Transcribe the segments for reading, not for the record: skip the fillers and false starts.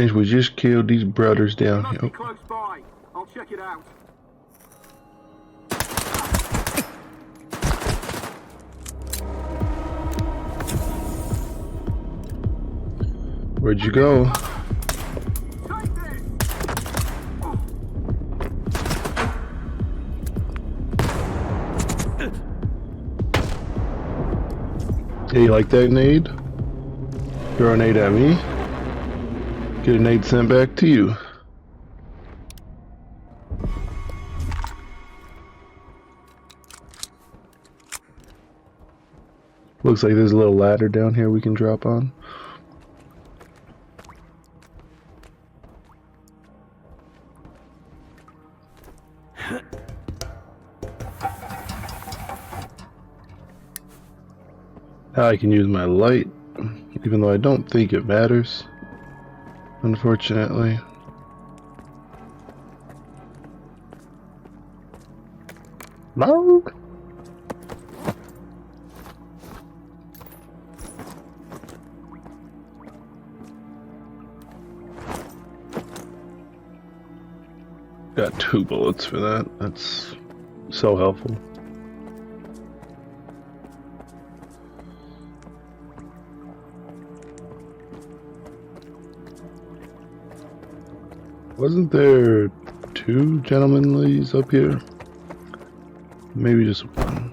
Since we just killed these brothers down Must here. be close by. I'll check it out. Where'd you go? Take this. Hey, you like that nade? Throw a nade at me. Get a nade sent back to you. Looks like there's a little ladder down here we can drop on. Now I can use my light, even though I don't think it matters, unfortunately. No. Got 2 bullets for that. That's so helpful. Wasn't there 2 gentlemanlies up here? Maybe just 1.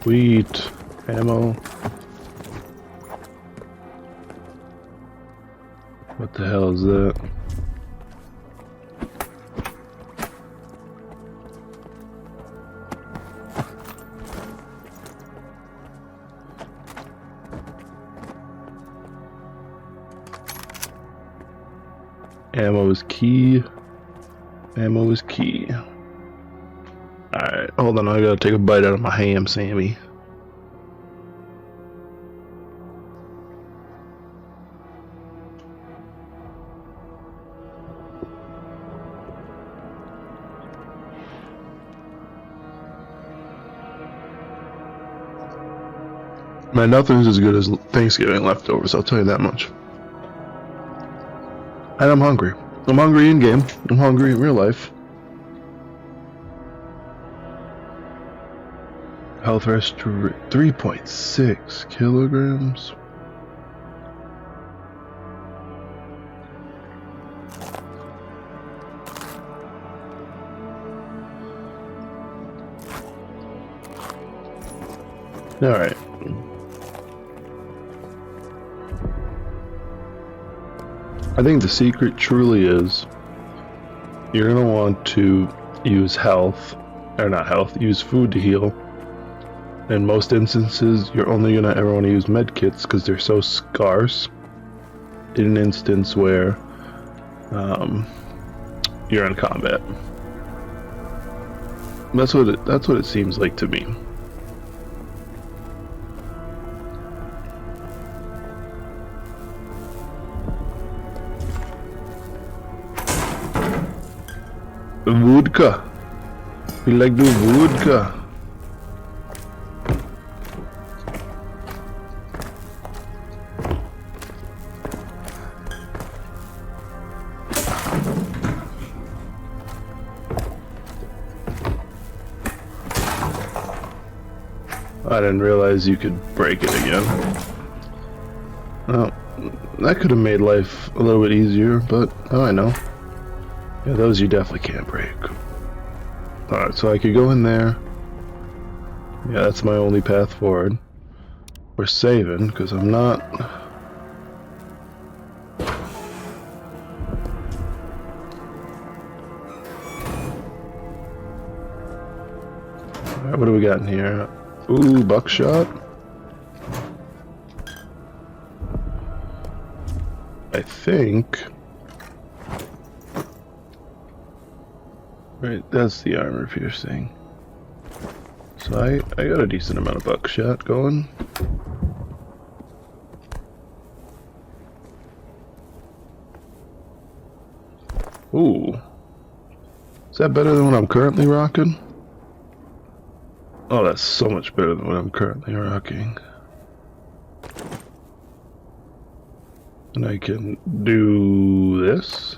Sweet ammo. What the hell is that? Ammo is key. Ammo is key. Alright, hold on, I gotta take a bite out of my ham, Sammy. Man, nothing's as good as Thanksgiving leftovers, I'll tell you that much. And I'm hungry. I'm hungry in game. I'm hungry in real life. Health rest 3.6 kilograms. Alright. I think the secret truly is you're going to want to use health, or not health, use food to heal. In most instances, you're only going to ever want to use medkits because they're so scarce. In an instance where you're in combat. That's what it seems like to me. Vodka. We like the vodka. I didn't realize you could break it again. Well, that could have made life a little bit easier, but now I know. Yeah, those you definitely can't break. Alright, so I could go in there. Yeah, that's my only path forward. We're saving, because I'm not... Alright, what do we got in here? Ooh, buckshot. I think... Right, that's the armor piercing. So I got a decent amount of buckshot going. Ooh. Is that better than what I'm currently rocking? Oh, that's so much better than what I'm currently rocking. And I can do this.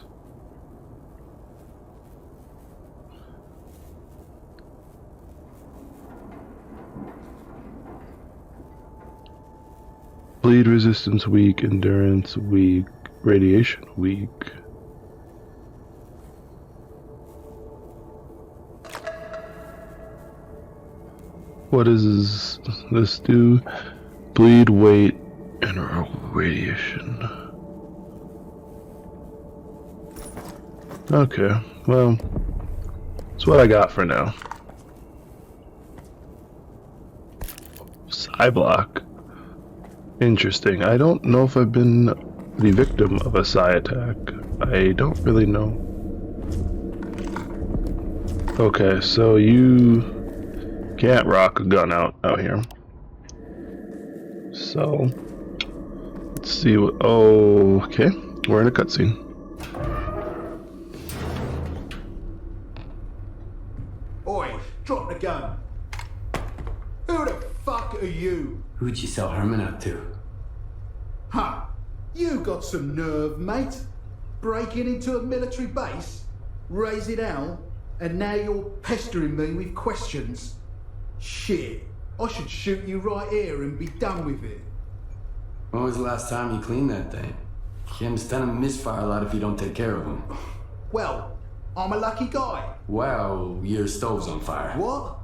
Bleed resistance weak, endurance weak, radiation weak. What does this do? Bleed, weight, and radiation. Okay, well, that's what I got for now. Psy-block. Interesting. I don't know if I've been the victim of a psi attack. I don't really know. Okay, so you can't rock a gun out here. So let's see what. Oh, okay, we're in a cutscene. Oi, drop the gun. Who the fuck are you? Who'd you sell Herman out to? Huh? You got some nerve, mate. Breaking into a military base, raising hell, and now you're pestering me with questions. Shit, I should shoot you right here and be done with it. When was the last time you cleaned that thing? Kim's gonna misfire a lot if you don't take care of him. Well, I'm a lucky guy. Wow, your stove's on fire. What?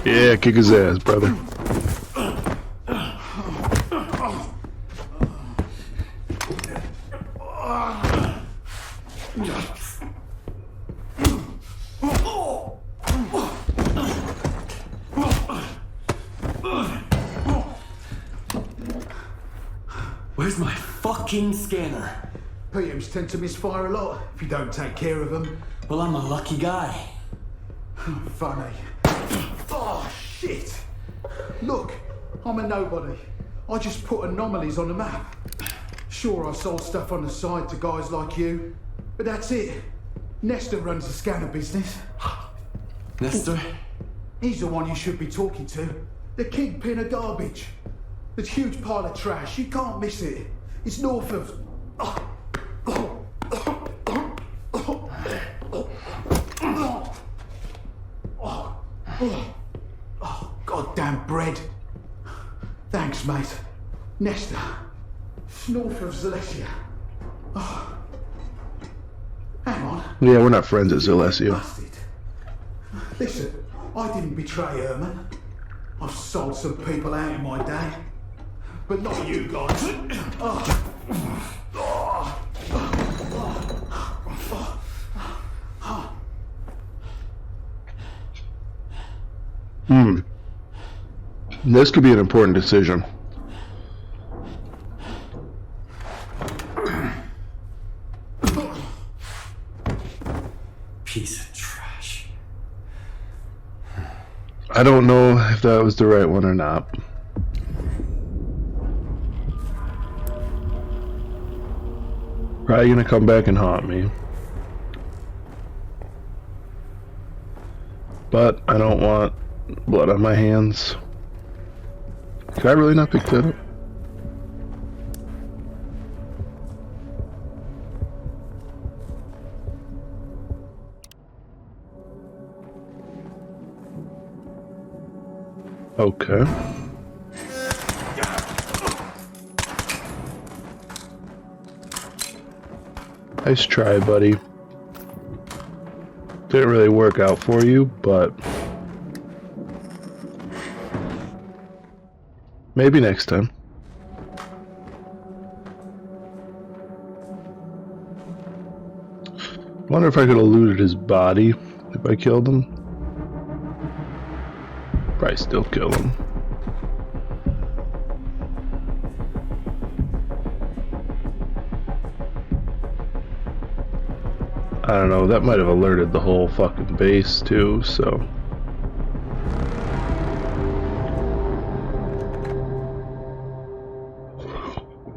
Yeah, kick his ass, brother. Where's my fucking scanner? PMs tend to misfire a lot if you don't take care of them. Well, I'm a lucky guy. Funny. Oh, shit. Look, I'm a nobody. I just put anomalies on the map. Sure, I sold stuff on the side to guys like you, but that's it. Nestor runs the scanner business. Nestor? He's the one you should be talking to. The kingpin of garbage. It's a huge pile of trash. You can't miss it. It's north of... Oh, goddamn bread. Thanks, mate. Nestor. It's north of Zalesia. Oh. Hang on. Yeah, we're not friends at Zalesia. Busted. Listen, I didn't betray Herman. I've sold some people out in my day. But not you guys. This could be an important decision. Piece of trash. I don't know if that was the right one or not. Probably gonna come back and haunt me. But I don't want blood on my hands. Could I really not pick that up? Okay. Nice try, buddy. Didn't really work out for you, but maybe next time. Wonder if I could have looted his body if I killed him. Probably still kill him. I don't know, that might have alerted the whole fucking base too, so.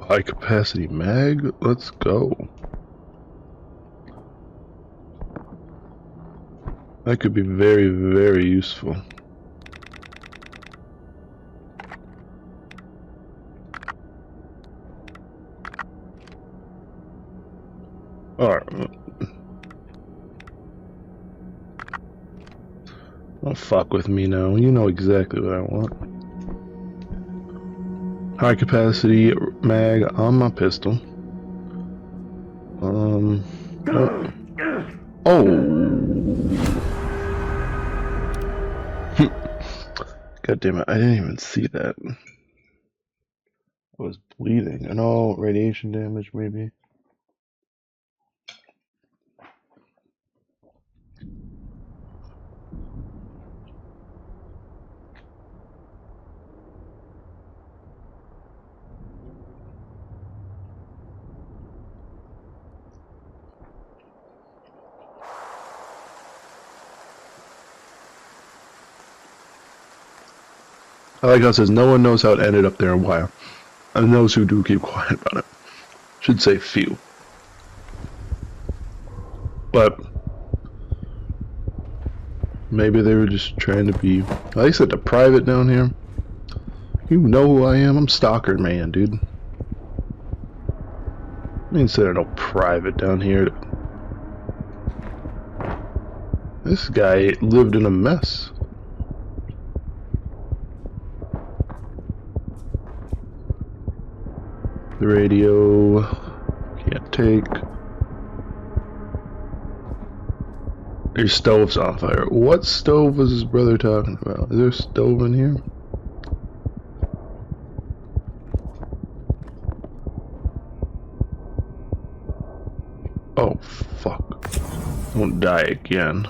High capacity mag? Let's go. That could be very, very useful. Alright. Don't fuck with me now. You know exactly what I want. High capacity mag on my pistol. Oh. God damn it, I didn't even see that. I was bleeding. I know, radiation damage maybe. I like how it says no one knows how it ended up there and why. And those who do keep quiet about it. Should say few. But maybe they were just trying to be, at least at the private down here. You know who I am? I'm Stalker Man, dude. I ain't sending no private down here. This guy lived in a mess. The radio can't take. Your stove's on fire. What stove was his brother talking about? Is there a stove in here? Oh, fuck. I won't die again.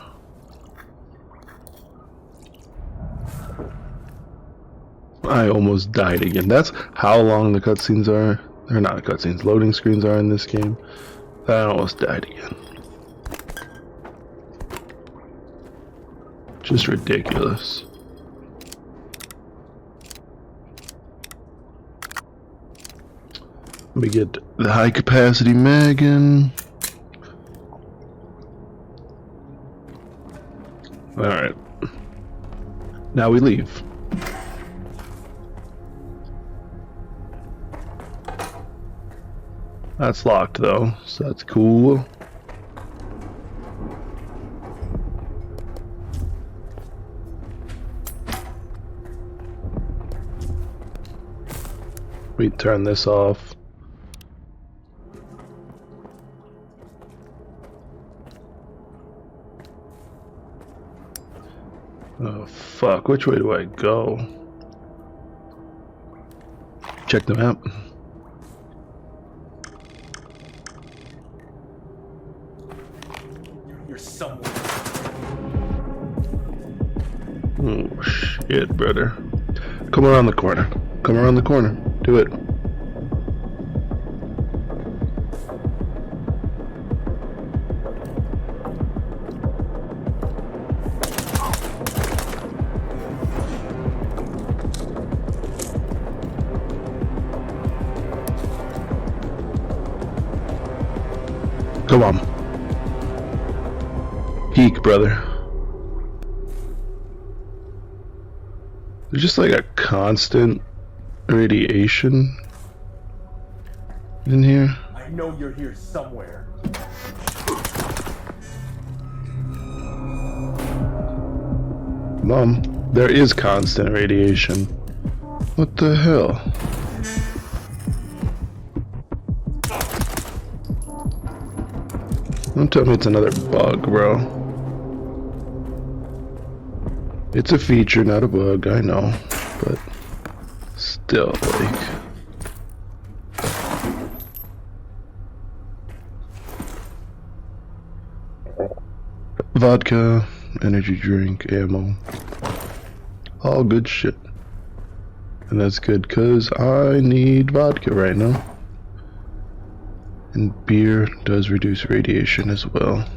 I almost died again. That's how long the cutscenes are. They're not cutscenes, loading screens are in this game. I almost died again. Just ridiculous. Let me get the high capacity mag in. Alright. Now we leave. That's locked though, so that's cool. We turn this off. Oh fuck, which way do I go? Check the map. You're somewhere. Oh shit, brother. Come around the corner. Come around the corner. Do it. Come on. Peek, brother. There's just like a constant radiation in here. I know you're here somewhere. Mom, there is constant radiation. What the hell? Don't tell me it's another bug, bro. It's a feature, not a bug, I know. But still, like... Vodka, energy drink, ammo. All good shit. And that's good, because I need vodka right now. And beer does reduce radiation as well.